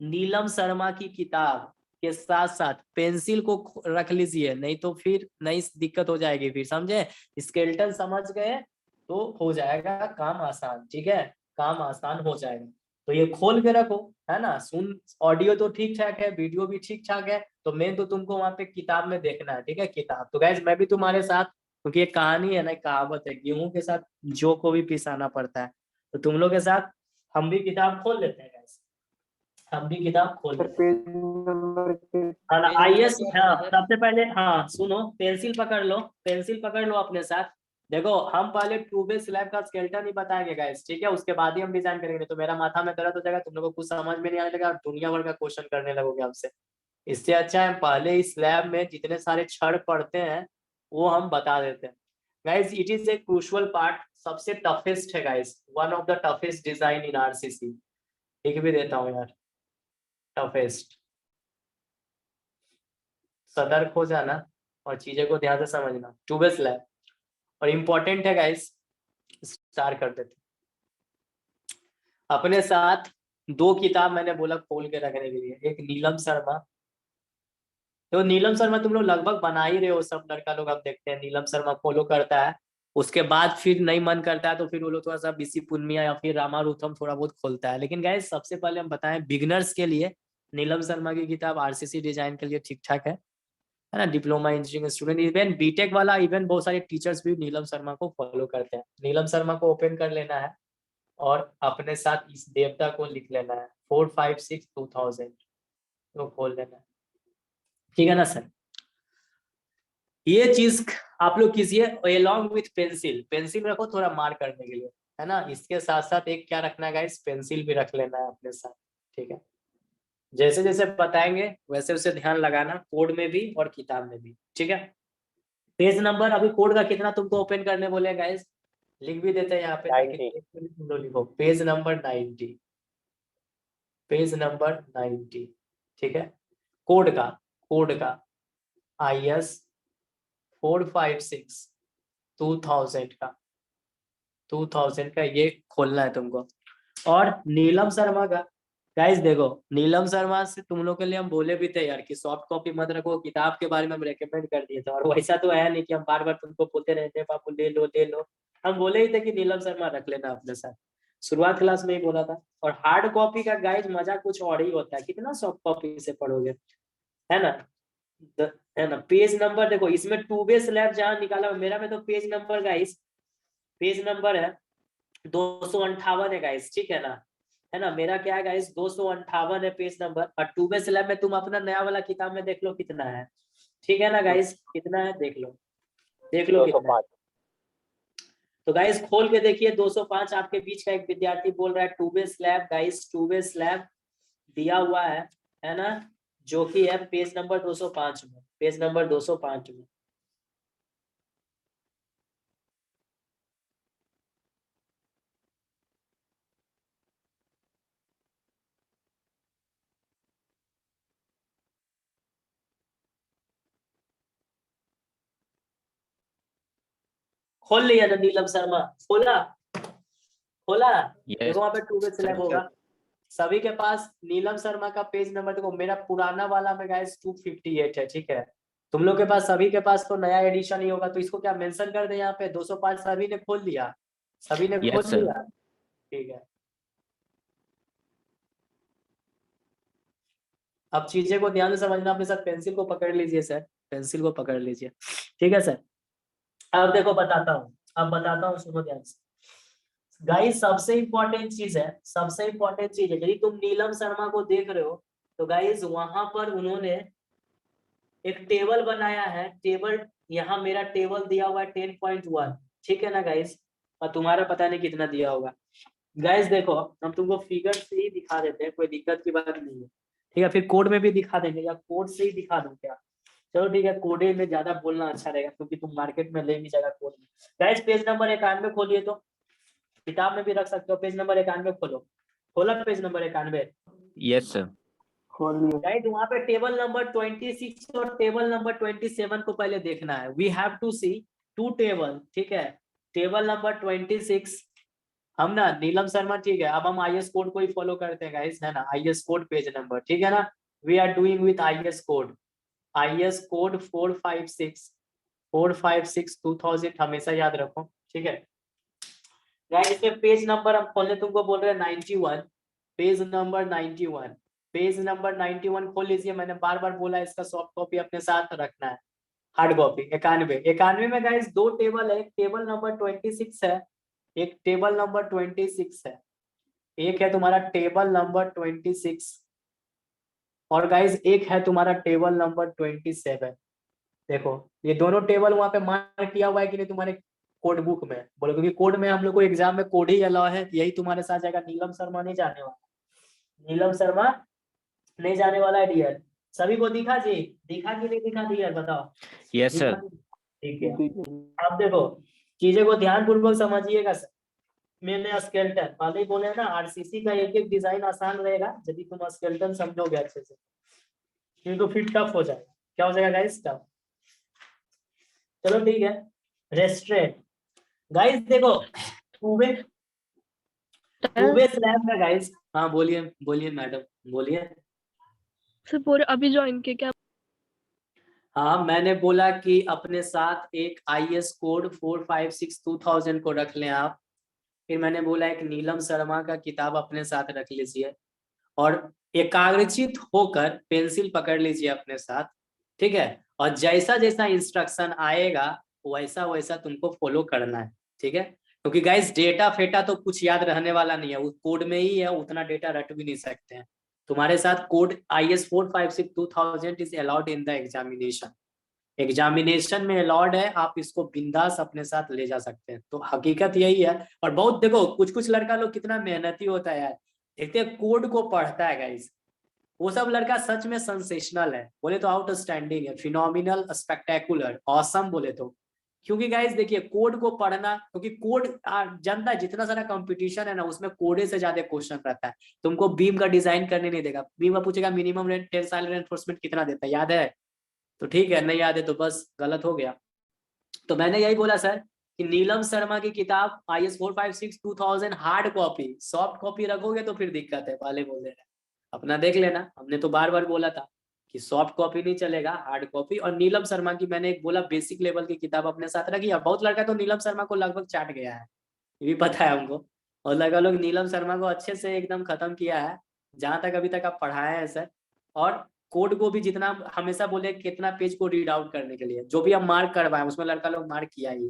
नीलम शर्मा की किताब के साथ साथ पेंसिल को रख लीजिए, नहीं तो फिर नई दिक्कत हो जाएगी फिर, समझे। स्केलेटन समझ गए तो हो जाएगा काम आसान, ठीक है, काम आसान हो जाएगा। तो ये खोल के रखो, है ना। सुन, ऑडियो तो ठीक ठाक है, वीडियो भी ठीक ठाक है, तो मेन तो तुमको वहां पे किताब में देखना है, ठीक है, किताब। तो गाइज मैं भी तुम्हारे साथ, क्योंकि एक कहानी है ना, कहावत है, गेहूं के साथ जौ को भी पिसाना पड़ता है, तो तुम लोग के साथ हम भी किताब खोल लेते हैं गाइज, हम भी किताब खोल सर लेते हैं। पेज नंबर हाँ पेज नंबर आईएएस, क्या हाँ है सर? सबसे पहले, हाँ सुनो, पेंसिल पकड़ लो, पेंसिल पकड़ लो अपने साथ। देखो हम पहले 2 बेस स्लैब का स्केलेटन ही बताएंगे गाइस, ठीक है, उसके बाद ही हम डिजाइन करेंगे। तो मेरा माथा में दर्द हो जाएगा, तुम लोगों को कुछ समझ में नहीं आने लगा, दुनिया भर का क्वेश्चन करने लगोगे हमसे। इससे अच्छा है पहले इस स्लैब में जितने सारे छड़ पड़ते हैं वो हम बता देते हैं। Guys it is a crucial part, सबसे टफेस्ट है guys, one of the toughest design in RCC. लिख भी देता हूँ यार, टफेस्ट। सतर्क हो जाना और चीजें को ध्यान से समझना। 2 बेस स्लैब और इम्पोर्टेंट है गाइस, स्टार्ट कर देते। अपने साथ 2 किताब मैंने बोला खोल के रखने के लिए, एक नीलम शर्मा। तो नीलम शर्मा तुम लोग लगभग बना ही रहे हो, सब लड़का लोग हम देखते हैं नीलम शर्मा फॉलो करता है। उसके बाद फिर नहीं मन करता है तो फिर वो लोग थोड़ा सा बीसी पुन्निया या फिर रामारुथम थोड़ा बहुत खोलता है। लेकिन गाइस सबसे पहले हम बताएं बिगनर्स के लिए नीलम शर्मा की किताब आरसीसी डिजाइन के लिए ठीक ठाक है ना। Diploma engineering student, even BTech वाला, इवन बहुत सारे टीचर्स भी नीलम शर्मा को फॉलो करते हैं। नीलम शर्मा को ओपन कर लेना है और अपने साथ इस देवता को लिख लेना है, 456-2000 तो खोल लेना है, ठीक है ना सर। ये चीज आप लोग कीजिए along विथ पेंसिल, पेंसिल रखो थोड़ा मार्क करने के लिए, है ना। इसके साथ साथ एक क्या रखना है गाइस, पेंसिल भी रख लेना है अपने साथ, ठीक है। जैसे जैसे बताएंगे वैसे वैसे ध्यान लगाना, कोड में भी और किताब में भी, ठीक है। पेज नंबर अभी कोड का कितना तुमको ओपन करने बोले गाइस, लिख भी देते हैं यहाँ पे ताकि 90। तुम लोग लिखो, पेज नंबर 90, पेज नंबर 90, ठीक है। कोड का IS 456-2000 का, 2000 का ये खोलना है तुमको। और नीलम शर्मा का गाइस देखो, नीलम शर्मा से तुम लोग के लिए हम बोले भी थे यार कि सॉफ्ट कॉपी मत रखो, किताब के बारे में हम रेकमेंड कर दिए थे, और वैसा तो है नहीं कि हम बार बार तुमको बोलते रहते बाबू ले लो ले लो। हम बोले ही थे कि नीलम शर्मा रख लेना अपने साथ, शुरुआत क्लास में ही बोला था। और हार्ड कॉपी का गाइज मजा कुछ और ही होता है, कितना सॉफ्ट कॉपी से पढ़ोगे, है ना। है ना, पेज नंबर देखो इसमें 2 बेस स्लैब जहां निकाला मेरा में, तो page number guys, page number है 258 है गाइस, ठीक है ना। है ना, मेरा क्या है गाइस 258 है पेज नंबर, और 2 बेस स्लैब में तुम अपना नया वाला किताब में देख लो कितना है, ठीक है ना गाइस, कितना है देख लो, देख लो कितना है। 205। तो गाइस खोल के देखिए 205, आपके बीच का एक विद्यार्थी बोल रहा है 2 base slab, guys 2 base slab दिया हुआ है ना, जो कि है पेज नंबर 205 में, पेज नंबर 205 में। खोल लिया ना नीलम शर्मा, खोला, खोला। देखो वहां पे 2 बेस स्लैब होगा सभी के पास। नीलम शर्मा का पेज नंबर देखो, मेरा पुराना वाला में गाइस 258 है, ठीक है। तुम लोग के पास सभी के पास तो नया एडिशन ही होगा, तो इसको क्या मेंशन कर दे यहाँ पे, 205 सभी ने खोल लिया, सभी ने खोल यस सर। लिया, ठीक है। अब चीजें को ध्यान से समझना, अपने साथ पेंसिल को पकड़ लीजिए सर, पेंसिल को पकड़ लीजिए, ठीक है सर। अब देखो बताता हूँ, अब बताता हूँ, सुनो ध्यान से गाइस। सबसे इंपॉर्टेंट चीज है, सबसे इंपॉर्टेंट चीज है, यदि तुम नीलम शर्मा को देख रहे हो तो गाइस वहां पर उन्होंने एक टेबल बनाया है, टेबल यहाँ मेरा टेबल दिया हुआ है 10.1, ठीक है ना गाइस, और तुम्हारा पता नहीं कितना दिया होगा। गाइस देखो हम तुमको फिगर से ही दिखा देते हैं, कोई दिक्कत की बात नहीं है, ठीक है। फिर कोड में भी दिखा देंगे या कोड से ही दिखा दूं क्या, चलो ठीक है, कोडे में ज्यादा बोलना अच्छा रहेगा क्योंकि तुम मार्केट में ले नहीं जाएगा कोड में। गाइस पेज नंबर 91 खोलिए, तो किताब में भी रख सकते हो, पेज नंबर 91 खोलो, खोला पेज नंबर 91। Yes sir. खोल लिया। गाइस वहां पे टेबल नंबर 26 और टेबल नंबर 27 को पहले देखना है, we have to see 2 table, ठीक है। टेबल नंबर 26 हम ना नीलम शर्मा, ठीक है, अब हम आईएस कोड को ही फॉलो करते हैं गाइस, है ना, आईएस कोड पेज नंबर, ठीक है ना, we are doing with IS code 456 2000, हमेशा याद रखो, ठीक है गाइस। इसमें पेज नंबर हम खोलने तुमको बोल रहे हैं 91, पेज नंबर 91, पेज नंबर 91 खोल लीजिए। मैंने बार बार बोला इसका सॉफ्ट कॉपी अपने साथ रखना है, हार्ड कॉपी 91 में गाइस दो टेबल है, एक टेबल नंबर 26 है, एक टेबल नंबर 26 है, एक है तुम्हारा टेबल नंबर 26, और गाइस एक है तुम्हारा टेबल नंबर 27। देखो ये दोनों टेबल वहां पे मार्क किया हुआ है कि नहीं तुम्हारे कोड बुक में, बोलो, क्योंकि कोड में हम लोग को एग्जाम में कोड ही अलाउ है, यही तुम्हारे साथ जाएगा। नीलम शर्मा नहीं जाने वाला, नीलम शर्मा नहीं जाने वाला है डियर। सभी को दिखा जी, दिखा कि नहीं दिखा डियर, बताओ। यस दिखा? सर। ठीक है, अब देखो चीजें को ध्यान पूर्वक समझिएगा सर। मैंने स्केलेटन पहले ही बोले ना, आरसीसी का एक एक डिजाइन आसान रहेगा यदि तुम स्केलेटन समझोगे अच्छे से, नहीं तो फिर टफ हो जाएगा। क्या हो जाएगा गाइस? टफ। चलो ठीक है, रेस्ट्रेंट गाइस देखो, टू वे स्लैब है गाइस। हाँ बोलिए बोलिए मैडम, बोलिए। सर पूरे अभी ज्वाइन किए क्या? हाँ मैंने बोला कि अपने साथ एक आईएस कोड 456 2000 को रख लें आप। फिर मैंने बोला एक नीलम शर्मा का किताब अपने साथ रख लीजिए, और एकाग्रचित होकर पेंसिल पकड़ लीजिए अपने साथ, ठीक है, और जैसा जैसा इंस्ट्रक्शन आएगा वैसा वैसा तुमको फॉलो करना है, ठीक है, क्योंकि गाइस डेटा फेटा तो कुछ याद रहने वाला नहीं है, उस कोड में ही है, उतना डेटा रट भी नहीं सकते हैं। तुम्हारे साथ code IS 456 2000 is allowed in the examination, examination में अलाउड है, आप इसको बिंदास अपने साथ ले जा सकते हैं। तो हकीकत यही है। और बहुत देखो कुछ कुछ लड़का लोग कितना मेहनती होता है यार, देखते हैं कोड को पढ़ता है गाइस, वो सब लड़का सच में सेंसेशनल है, बोले तो आउटस्टैंडिंग है, फिनोमिनल, स्पेक्टेकुलर, ऑसम बोले तो। क्योंकि गाइस देखिए कोड को पढ़ना, क्योंकि कोड जानता है जितना सारा कंपटीशन है ना उसमें कोडे से ज्यादा क्वेश्चन रहता है। तुमको बीम का डिजाइन करने नहीं देगा, बीम में पूछेगा मिनिमम टेंसाइल रेनफोर्समेंट कितना देता है, याद है? तो ठीक है, नहीं याद है तो बस गलत हो गया। तो मैंने यही बोला सर कि नीलम शर्मा की किताब IS 456 2000 hard copy, soft copy रखोगे तो फिर दिक्कत है, पहले बोल दे रहे, अपना देख लेना। हमने तो बार बार बोला था कि सॉफ्ट कॉपी नहीं चलेगा, हार्ड कॉपी। और नीलम शर्मा की मैंने एक बोला बेसिक लेवल की किताब अपने साथ रखी, और बहुत लड़का तो नीलम शर्मा को लगभग चाट गया है, ये भी पता है हमको, और लड़का लोग नीलम शर्मा को अच्छे से एकदम खत्म किया है, जहां तक अभी तक आप पढ़ाए हैं सर। और कोड को भी जितना हमेशा बोले कितना पेज को रीड आउट करने के लिए, जो भी हम मार्क करवाए उसमें लड़का लोग मार्क किया ही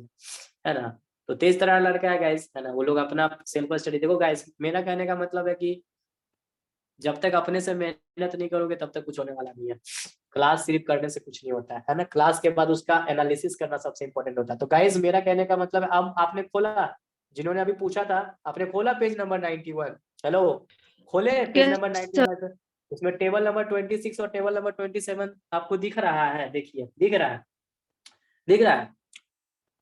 है ना। तो तेज तरह लड़का है गाइस, है ना, वो लोग अपना सिंपल स्टडी। देखो गाइस मेरा कहने का मतलब है कि जब तक अपने से मेहनत नहीं करोगे तब तक कुछ होने वाला नहीं है। क्लास सिर्फ करने से कुछ नहीं होता है ना, क्लास के बाद उसका एनालिसिस करना सबसे इंपॉर्टेंट होता है। तो गाइस मेरा कहने का मतलब है, अब आपने खोला, जिन्होंने अभी पूछा था, आपने खोला पेज नंबर 91, हेलो, खोले पेज Yes, नंबर 91, उसमें टेबल नंबर 26 और टेबल नंबर 27 आपको दिख रहा है, देखिए दिख रहा है, दिख रहा है,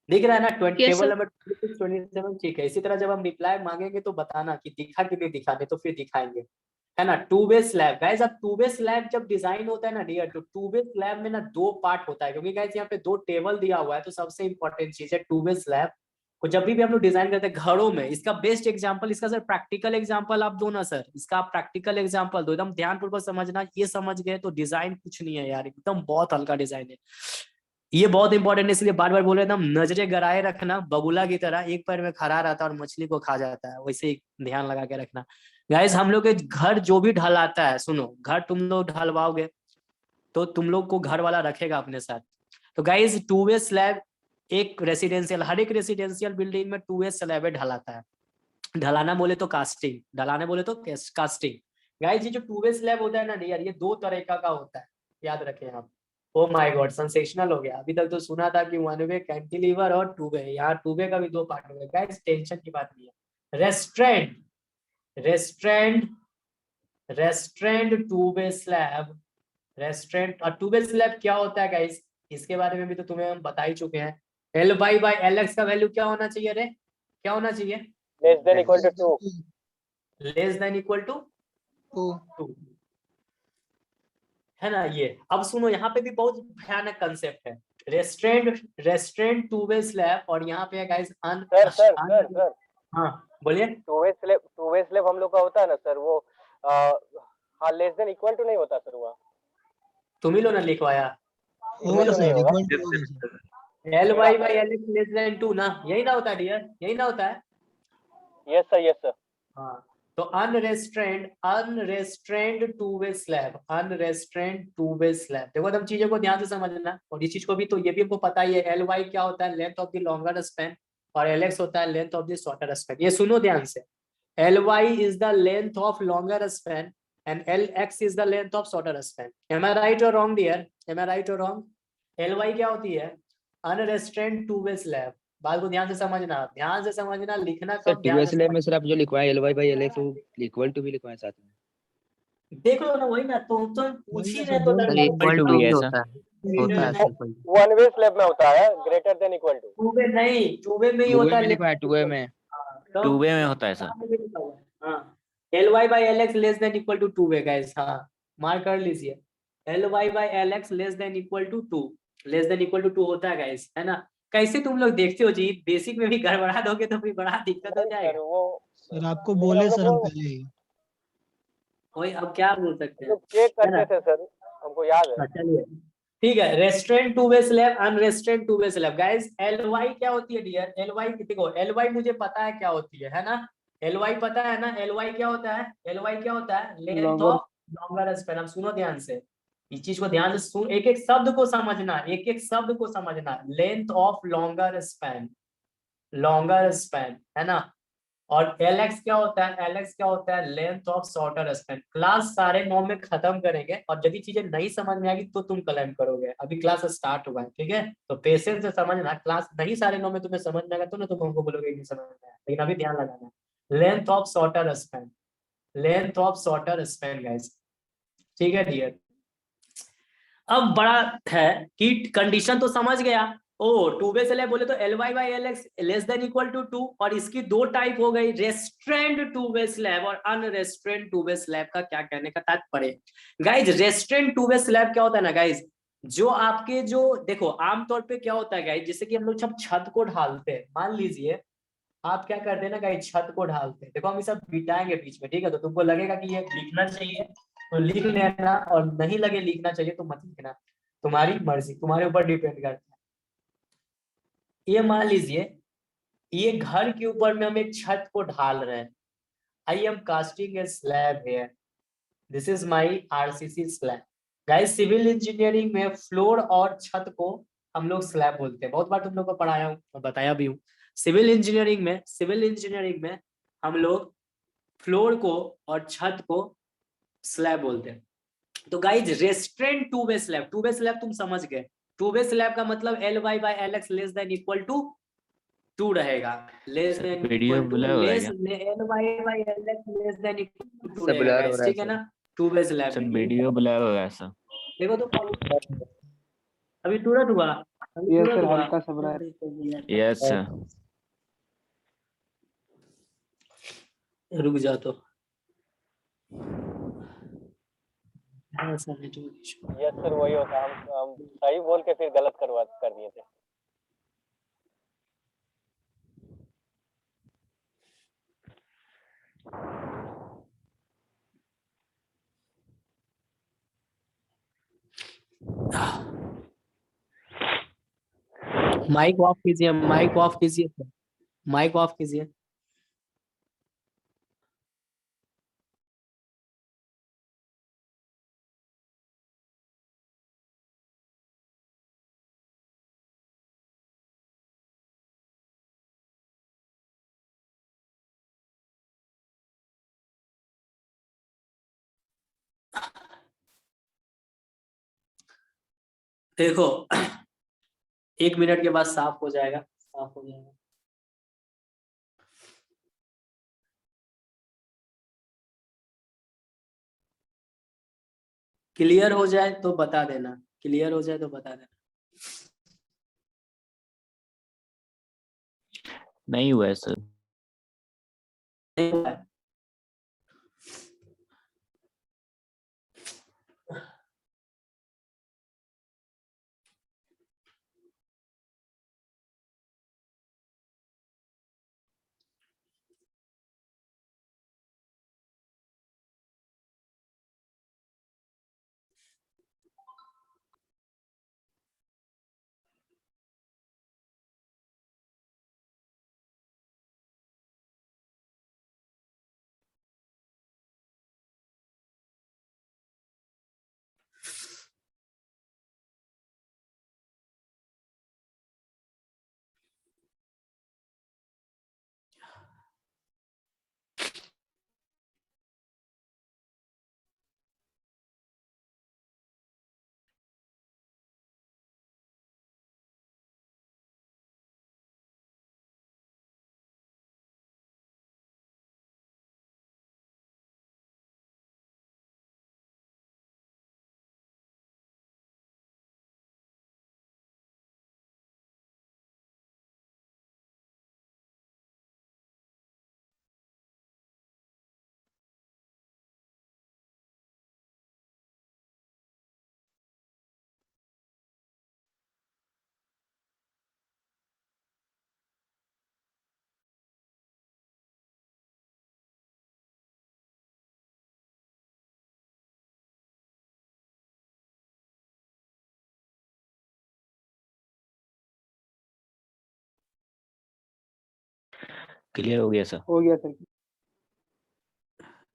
दिख रहा है ना, yes टेबल sir. नंबर 26 27, ठीक है। इसी तरह जब हम रिप्लाई मांगेंगे तो बताना कि दिखा कि नहीं दिखा, नहीं तो फिर दिखाएंगे, है ना। टू वे स्लैब गाइस, अब टू वे स्लैब जब डिजाइन होता है ना डियर, तो टू वे स्लैब में ना दो पार्ट होता है, क्योंकि गाइस यहाँ पे दो टेबल दिया हुआ है, तो सबसे इंपॉर्टेंट चीज है टू वे स्लैब को जब भी हम लोग डिजाइन करते हैं घरों में। इसका बेस्ट एग्जांपल, इसका सर प्रैक्टिकल एग्जांपल आप दो ना सर, इसका आप प्रैक्टिकल एग्जांपल दो, एकदम ध्यानपूर्वक समझना, ये समझ गए तो डिजाइन कुछ नहीं है यार, एकदम बहुत हल्का डिजाइन है। ये बहुत इंपॉर्टेंट है, इसलिए बार बार बोल रहे थे हम, नजरें गड़ाए रखना, बगुला की तरह एक पैर में खड़ा रहता है और मछली को खा जाता है, वैसे ही ध्यान लगा के रखना। गाइस हम लोग के घर जो भी ढलाता है, सुनो, घर तुम लोग ढलवाओगे तो तुम लोग को घर वाला रखेगा अपने साथ। तो गाइस टू वे स्लैब, एक रेसिडेंशियल, हर एक रेसिडेंशियल बिल्डिंग में टू वे स्लैब ढलाता है। ढलाना बोले तो कास्टिंग, ढलाने बोले तो कास्टिंग। गाइस ये जो टू वे स्लैब होता है ना यार, ये दो तरह का होता है, याद रखें आप। ओ माय गॉड, सेंसेशनल हो गया, अभी तक तो सुना था कि वन वे कैंटिलीवर और टू वे, यहाँ टू वे का भी दो पार्ट हो गया। गाइस टेंशन की बात नहीं है। Restaurant, restaurant, restaurant two way slab, restaurant और टू वे स्लैब क्या होता है गाइस, इसके बारे में भी तो तुम्हें हम बता ही चुके हैं। L Y by L X का वैल्यू क्या होना चाहिए रे, क्या होना चाहिए? Less than equal to 2, less than equal to 2, है ना। ये अब सुनो, यहाँ पे भी बहुत भयानक कंसेप्ट है, restaurant, restaurant two way slab, और यहाँ पे है guys sir sir sir sir हाँ बोलिए। टू वे स्लैब हम लोग का होता है ना सर, वो हाँ लेस देन इक्वल टू नहीं होता सर वो। तुम ही लोग ने लिखवाया होगा तो नहीं होगा। L Y by L X less than 2 ना, यही ना होता है डियर, यही ना होता है। Yes sir, yes sir. हाँ तो unrestrained two way slab, unrestrained two way slab. देखो तुम चीजों को ध्यान से समझना, और इस चीज को भी तो ये भी हमको पता ही है, एल वाई क्या होता है, length of the longer span, और एल एक्स होता है length of the shorter span. ये सुनो ध्यान से, L Y is the length of longer span and L X is the length of shorter span. Am I right or wrong dear, am I right or wrong? L Y क्या होती है, अनरेस्ट्रेंड two way slab. बात को ध्यान से समझना, ध्यान से समझना, लिखना सर कब, टू ध्यान से स्लैब में समझना। सर आप जो लिखवाए L Y by L X वो इक्वल टू भी लिखवाए साथ में। देख लो ना, वही ना, तुम तो पूछ ही रहे तो सर इक्वल टू भी होता है, होता है equal to. One way slab में होता है greater than equal to. Two way नहीं, टू वे में ही टू वे होता में है। लिखवाए, टू वे में। टू वे में होता है सर। हाँ, L Y by L X less than equal to two way guys. हाँ मार्क कर लीजिए, L Y by L X less than equal to two, less than equal to two होता है गाइस, है ना। कैसे तुम लोग देखते हो जी, बेसिक में भी गड़बड़ा दोगे तो फिर बड़ा दिक्कत हो सर जाएगा। वो सर आपको बोले सर हम पहले ही। वही, अब क्या बोल सकते हैं, लोग चेक है ना। करते थे सर, हमको याद है। हाँ, चलिए ठीक है। Restrained two way slab, unrestrained two way slab. Guys L Y क्या होती है डियर, एल वाई देखो, एल वाई मुझे पता है क्या होती है ना। एल वाई पता है ना, एल वाई क्या होता है, एल वाई क्या होता है, length Longer. Of longer span. अब सुनो ध्यान से, इस चीज को ध्यान से सुन, एक एक शब्द को समझना, एक एक शब्द को समझना। Length of longer span, longer span, है ना। और एल एक्स क्या होता है, एल एक्स क्या होता है, length of shorter span. Class सारे 9 में खत्म करेंगे, और यदि चीजें नहीं समझ में आएगी तो तुम क्लेम करोगे। अभी क्लास स्टार्ट हुआ है, ठीक है, तो पेशेंस से समझना। क्लास नहीं सारे 9 में तुम्हें समझ में आएगा तो ना तुम हमको बोलोगे नहीं समझ में आया, लेकिन अभी ध्यान लगाना। Length of shorter span, length of shorter span guys, ठीक है डियर। अब बड़ा है कि कंडीशन तो समझ गया। ओ टू वे स्लैब बोले तो L Y by L X less than equal to two, और इसकी दो टाइप हो गई, रेस्ट्रेंड टू वे स्लैब और अनरेस्ट्रेंड टू वे स्लैब। का क्या कहने का तात्पर्य guys, restrained to way slab क्या होता है ना गाइज, जो आपके जो देखो आमतौर पे क्या होता है गाइज, जैसे कि हम लोग जब छत को ढालते हैं, मान लीजिए आप क्या करते हैं ना गाइज, छत को ढालते हैं। देखो हम ये सब बिताएंगे बीच में, ठीक है, तो तुमको लगेगा कि ये लिखना चाहिए तो लिख लेना, और नहीं लगे लिखना चाहिए तो मत लिखना, तुम्हारी मर्जी, तुम्हारे ऊपर डिपेंड करता है। ये मान लीजिए ये घर के ऊपर में हम एक छत को ढाल रहे हैं। I am casting a slab here, this is my RCC slab. Guys civil engineering में फ्लोर और छत को हम लोग स्लैब बोलते हैं, बहुत बार तुम लोग को पढ़ाया हूँ और बताया भी हूँ। सिविल इंजीनियरिंग में हम लोग फ्लोर को और छत को स्लैब बोलते हैं। तो guys restrained two way slab, two way slab तुम समझ गए। टू वे स्लैब का मतलब L Y by L X less than equal to two रहेगा, less than video equal to, blur हो रहा है लेस क्या? L Y by L X less than equal to two सब रहेगा ब्लर हो गाइस, रहा है ठीक है सर। ना। टू वे स्लैब सर में वीडियो ब्लर हो रहा है सर। देखो तो अभी तुरंत हुआ, अभी Yes तुरंत sir, हुआ। हल्का सा बना है। Yes sir. रुक जा तो, ऐसा नेटवर्क इशू। यस सर वही होता है, हम सही बोल के फिर गलत कर दिए थे। माइक ऑफ कीजिए, माइक ऑफ कीजिए, माइक ऑफ कीजिए। देखो 1 मिनट के बाद साफ हो जाएगा, साफ हो जाएगा। क्लियर हो जाए तो बता देना, क्लियर हो जाए तो बता देना। नहीं हुआ है सर। नहीं हुआ है। क्लियर हो गया सर। हो गया सर।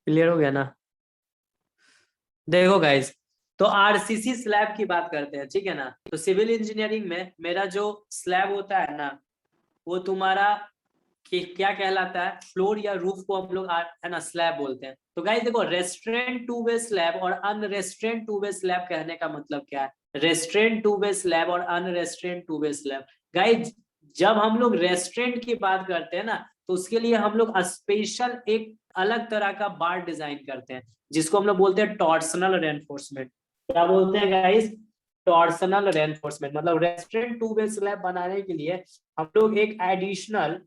क्लियर हो गया ना? देखो गाइस, तो आरसीसी स्लैब की बात करते हैं, ठीक है ना? तो सिविल इंजीनियरिंग में मेरा जो स्लैब होता है ना, वो तुम्हारा क्या कहलाता है? फ्लोर या रूफ को हम लोग है ना स्लैब बोलते हैं। तो गाइस देखो, रेस्ट्रेंट टू वे स्लैब और अनरेस्ट्रेंट टू वे स्लैब कहने का मतलब क्या है? रेस्ट्रेंट टू वे स्लैब और अनरेस्ट्रेंट टू वे स्लैब। गाइस जब हम लोग रेस्ट्रेंट की बात करते हैं ना, तो उसके लिए हम लोग स्पेशल एक अलग तरह का बार डिजाइन करते हैं, जिसको हम लोग बोलते हैं टॉर्सनल रेनफोर्समेंट। क्या बोलते हैं गाइस? Torsional reinforcement. मतलब रेस्ट्रेंट टू वे स्लैब बनाने के लिए हम लोग एक एडिशनल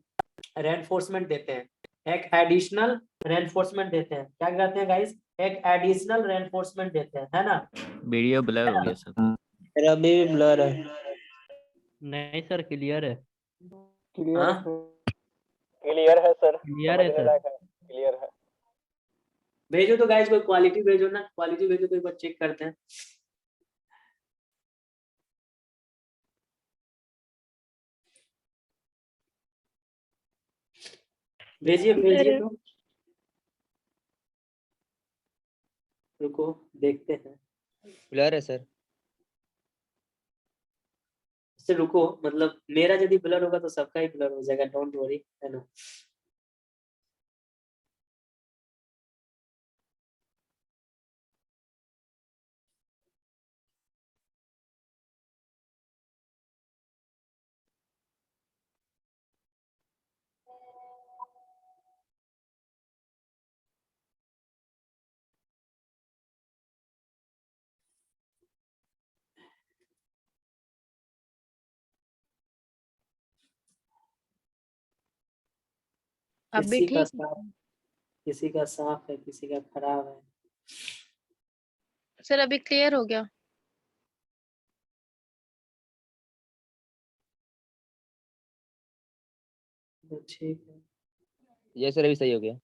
रेनफोर्समेंट देते हैं, एक एडिशनल रेनफोर्समेंट देते हैं। क्या कहते हैं गाइस? एक एडिशनल रेनफोर्समेंट देते हैं, है ना? वीडियो ब्लर हो गया सर। मेरा भी ब्लर है। नहीं सर, क्लियर है। क्लियर हाँ? है सर। क्लियर है सर, क्लियर है समझने सर। लायक है, क्लियर है। भेजो तो गाइस, कोई क्वालिटी भेजो ना, क्वालिटी भेजो तो एक बार चेक करते हैं। भेजिए भेजिए तो, रुको देखते हैं। ब्लर है सर। इससे रुको, मतलब मेरा यदि ब्लर होगा तो सबका ही ब्लर हो जाएगा, डोंट वरी, है ना? अभी किसी का ठीक साफ, किसी का साफ है, किसी का खराब है। सर, अभी क्लियर हो गया। तो ठीक है। ये सर अभी सही हो गया।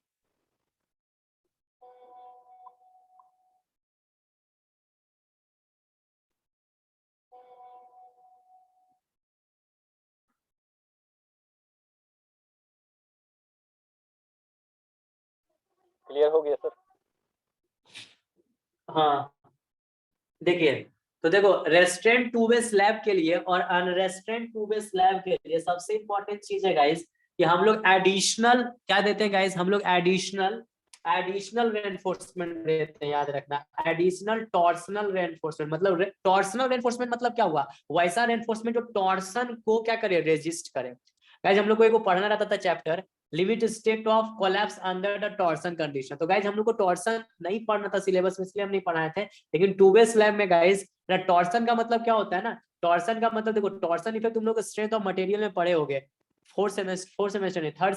क्लियर हो गया सर। हाँ देखिए, तो देखो रेस्ट्रेंट टू वे स्लैब के लिए और अनरेस्ट्रेंट टू वे स्लैब के लिए सबसे इंपॉर्टेंट चीज है गाइस कि हम लोग एडिशनल क्या देते हैं गाइस? हम लोग एडिशनल रेनफोर्समेंट देते हैं, याद रखना। एडिशनल टॉर्सनल रेनफोर्समेंट मतलब टॉर्सनल रेनफोर्समेंट मतलब क्या हुआ? वैसा रेनफोर्समेंट जो टॉर्सन को क्या करे? रेजिस्ट करे। गाइस हम लोग को एक पढ़ना रहता था chapter, limit state of collapse under the torsion condition. तो गाइस हम लोग को टॉर्सन नहीं पढ़ना था सिलेबस में, इसलिए हम नहीं पढ़ाए थे। लेकिन टू वे स्लैब में गाइस टॉर्सन का मतलब क्या होता है ना? टॉर्सन का मतलब देखो, टॉर्सन इफेक्ट तुम लोग स्ट्रेंथ ऑफ मटेरियल में पढ़े होगे, फोर्थ सेमेस्टर नहीं, third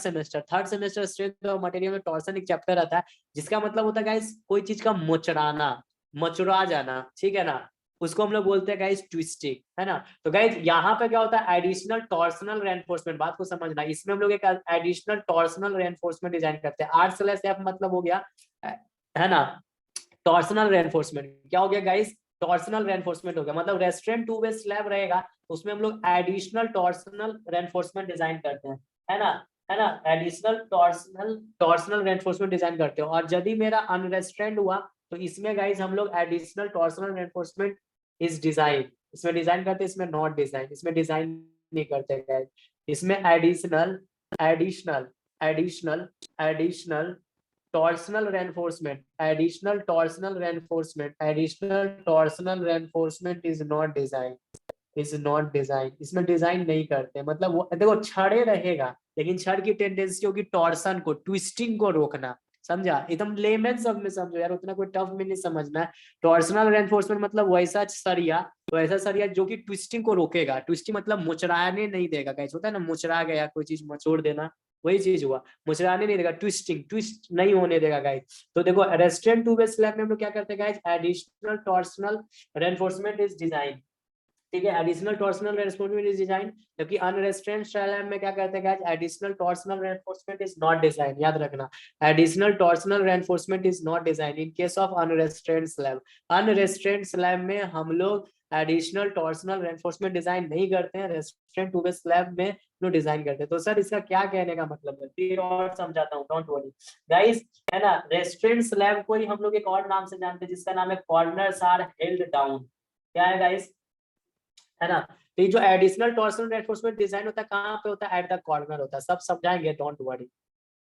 semester strength of material में टॉर्सन एक चैप्टर आता है, जिसका मतलब होता है गाइस कोई चीज का मुचड़ाना, मचुरा जाना, ठीक है ना? उसको हम लोग बोलते हैं गाइस ट्विस्टिंग, है ना? तो गाइस यहाँ पे क्या होता है? Additional torsional reinforcement. बात को समझना, इसमें हम लोग एक एडिशनल टॉर्सनल रेनफोर्समेंट डिजाइन करते हैं। R/F मतलब हो गया, है ना, टॉर्सनल रेनफोर्समेंट। क्या हो गया गाइस? टॉर्सनल रेनफोर्समेंट हो गया। मतलब रेस्ट्रेंट टू वे स्लैब रहेगा, उसमें हम लोग एडिशनल टॉर्सनल रेनफोर्समेंट डिजाइन करते हैं, है ना? है ना? एडिशनल टॉर्सनल रेनफोर्समेंट डिजाइन करते हैं। और यदि मेरा अनरेस्ट्रेंट हुआ तो इसमें गाइस हम लोग additional torsional reinforcement is design, इसमें डिजाइन करते हैं, इसमें नॉट डिजाइन, इसमें डिजाइन नहीं करते गाइस। इसमें additional additional additional additional torsional reinforcement, additional torsional reinforcement, additional torsional reinforcement is not design, इसमें डिजाइन नहीं करते। मतलब वो देखो छड़े रहेगा, लेकिन छड़ की टेंडेंसी होगी टॉर्सन को, ट्विस्टिंग को रोकना। समझा? एकदम लेमन शब्द में समझो यार, उतना कोई टफ में नहीं समझना है। टॉर्सनल रेनफोर्समेंट मतलब वैसा सरिया जो कि ट्विस्टिंग को रोकेगा। ट्विस्टिंग मतलब मुचराने नहीं देगा। कैसे होता है ना, मुचरा गया कोई चीज, मचोड़ देना, वही चीज हुआ। मुचराने नहीं देगा, ट्विस्ट नहीं होने देगा गाइस। तो देखो रेस्ट्रेंट टू वे स्लैब में हम लोग क्या करते हैं guys? Additional torsional reinforcement is design, ठीक है? Additional torsional reinforcement is design. जबकि अनरेस्ट्रेंट स्लैब में क्या करते हैं guys? Additional torsional reinforcement is not design. याद रखना, additional torsional reinforcement is not design in case of unrestrained slab. Unrestrained slab में हम लोग एडिशनल टॉर्सनल रेनफोर्समेंट डिजाइन नहीं करते हैं, रेस्ट्रेंट टू बेस स्लैब में लोग डिजाइन करते हैं। तो सर इसका क्या कहने का मतलब है, फिर और समझाता हूँ, डोंट वरी गाइस, है ना। रेस्ट्रेंट स्लैब को ही हम लोग एक और नाम से जानते हैं जिसका नाम है कॉर्नर्स आर हेल्ड डाउन। क्या है गाइस, है ना। तो ये जो एडिशनल टॉर्सनल रेनफोर्समेंट डिजाइन होता है कहाँ पे होता है, एट द कॉर्नर होता है, सब समझाएंगे, डोंट वरी,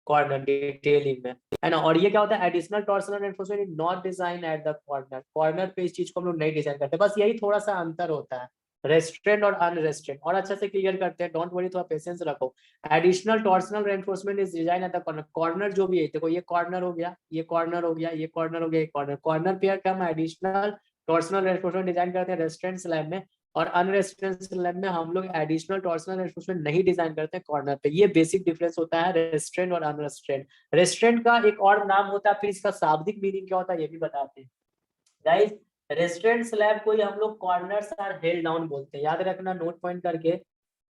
कॉर्नर डिटेलिंग में, है ना। और ये क्या होता है, additional torsional reinforcement is not design at the corner, corner पे इस चीज को हम लोग नहीं डिजाइन करते, बस यही थोड़ा सा अंतर होता है रेस्ट्रेंट और अनरेस्ट्रेंट। और अच्छे से क्लियर करते हैं, डोंट वरी, थोड़ा पेशेंस रखो। Additional torsional reinforcement is design at the corner, corner जो भी है, देखो ये कॉर्नर हो गया, ये कॉर्नर हो गया, ये कॉर्नर हो गया, ये कॉर्नर, कॉर्नर पे हम एडिशनल टॉर्सनल रेनफोर्समेंट डिजाइन करते हैं रेस्ट्रेंट स्लैब में, और अनरेस्ट्रेंट स्लैब में हम लोग एडिशनल टॉर्सनल रेनफोर्समेंट नहीं डिजाइन करते कॉर्नर पे। ये बेसिक डिफरेंस होता है रेस्ट्रेंट और अनरेस्ट्रेंट। रेस्ट्रेंट का एक और नाम होता है, फिर इसका शाब्दिक मीनिंग क्या होता है ये भी बताते हैं गाइस। रेस्ट्रेंट स्लैब को ही हम लोग कॉर्नर्स आर हेल्ड डाउन बोलते हैं, याद रखना, नोट पॉइंट करके,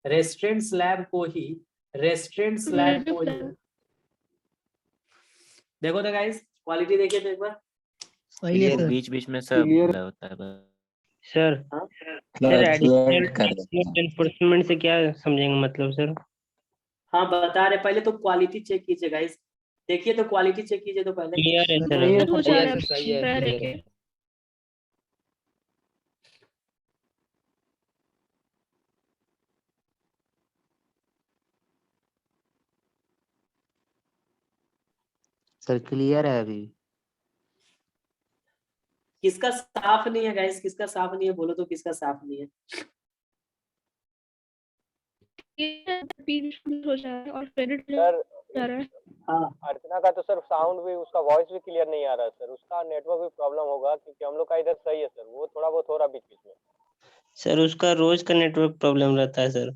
रेस्ट्रेंट स्लैब को ही, रेस्ट्रेंट स्लैब को ही, देखो तो गाइस क्वालिटी देखिए तो एक बार, सही है सर। बीच बीच में सब Clear. blur होता है बस। सर हाँ? सर एडिशनल एनफोर्समेंट से क्या समझेंगे मतलब सर? हाँ बता रहे, पहले तो क्वालिटी चेक कीजिए गाइस, देखिए तो क्वालिटी चेक कीजिए तो पहले। क्लियर है सर सही है हो सर, जा सही रहा है है, सही है पैर clear के। है। सर क्लियर है अभी। किसका साफ नहीं है गाइस, किसका साफ नहीं है बोलो तो, किसका साफ नहीं है। ये पीरियड हो जा रहा है और क्रेडिट सर जा रहा है। हाँ अर्चना का तो सर साउंड भी, उसका वॉइस भी क्लियर नहीं आ रहा है सर, उसका नेटवर्क भी प्रॉब्लम होगा, क्योंकि हम लोग का इधर सही है सर, वो थोड़ा बहुत हो रहा बीच बीच में। सर उसका रोज का नेटवर्क प्रॉब्लम रहता है सर।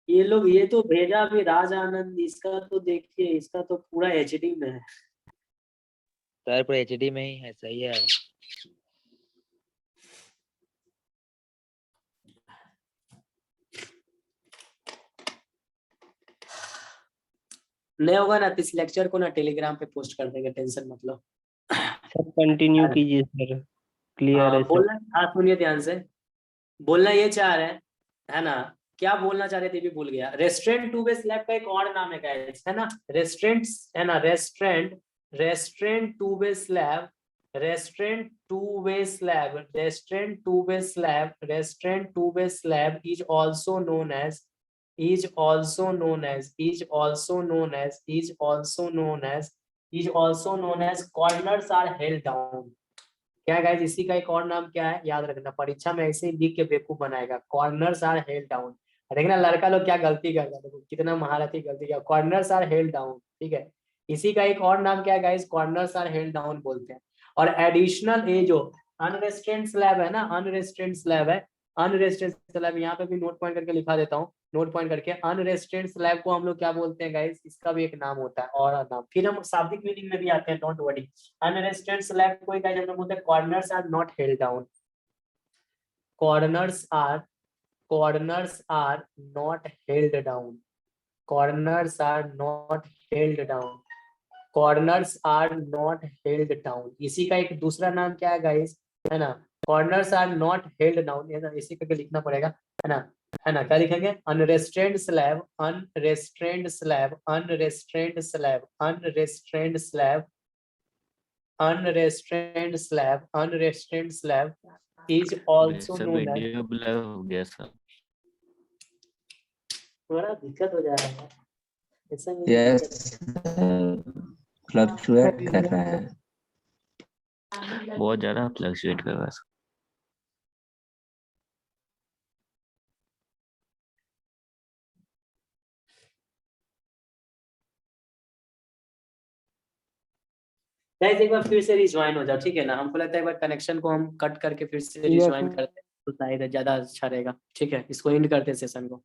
ये लोग, ये तो भेजा अभी राज आनंद, इसका तो देखिए, इसका तो पूरा एचडी में है। सर पूरा एचडी में ही है, सही है। नहीं होगा ना तो इस लेक्चर को ना टेलीग्राम पे पोस्ट कर देंगे, टेंशन मत लो। सर कंटिन्यू कीजिए सर, क्लियर है सर। बोलना, हाँ सुनिए ध्यान से, बोलना ये चाह रहे हैं, है ना, क्या बोलना चाह रहे थे भी भूल गया। रेस्टोरेंट टू वे स्लैब का एक और नाम है गाइस, है ना, रेस्टोरेंट, है ना, restrained, restrained two way slab, restrained two way slab, restrained two way slab, restrained two way slab is also known as, is also known as, is also known as, is also known as, is also known as corners are held down। क्या guys, इसी का एक और नाम क्या है याद रखना, परीक्षा में ऐसे ही लिख के बेवकूफ बनाएगा, कॉर्नर्स आर हेल्ड डाउन। देखना लड़का लोग क्या गलती करता है, देखो कितना महारथी गलती किया, कॉर्नर्स आर हेल्ड डाउन, ठीक है। इसी का एक और नाम क्या है guys, corners are held down बोलते हैं। और एडिशनल ये जो अनरेस्ट्रेंट स्लैब है ना, अनरेस्ट्रेंट स्लैब है, अनरेस्ट्रेंट स्लैब, यहाँ पे भी नोट पॉइंट करके लिखा देता हूँ, नोट पॉइंट करके, अनरेस्ट्रेंट स्लैब को हम लोग क्या बोलते हैं गाइस, इसका भी एक नाम होता है और नाम, फिर हम शाब्दिक मीनिंग में भी आते हैं, डोंट वरी। अनरेस्ट्रेंट स्लैब को गाइस हम लोग बोलते हैं corners are not held down, corners are, corners are not held down, corners are not held down, corners are not held down। इसी का एक दूसरा नाम क्या है गाइस, है ना, corners are not held down, है ना, इसी करके लिखना पड़ेगा, है ना, है ना, क्या लिखेंगे, unrestrained slab, unrestrained slab, unrestrained slab, unrestrained slab, unrestrained slab, unrestrained slab is also सब known as, वीडियो ब्लर हो गया सर। थोड़ा दिक्कत हो जा रहा है ऐसा नहीं, यस फ्लक्चुएट कर रहा है। बहुत ज्यादा फ्लक्चुएट कर रहा है सर। गाइस एक बार फिर से रिज्वाइन हो जाओ, ठीक है ना, हमको लगता है एक बार कनेक्शन को हम कट करके फिर से Yes, रिज्वाइन sir. करते हैं तो शायद ज्यादा अच्छा रहेगा, ठीक है, इसको एंड करते हैं सेशन को।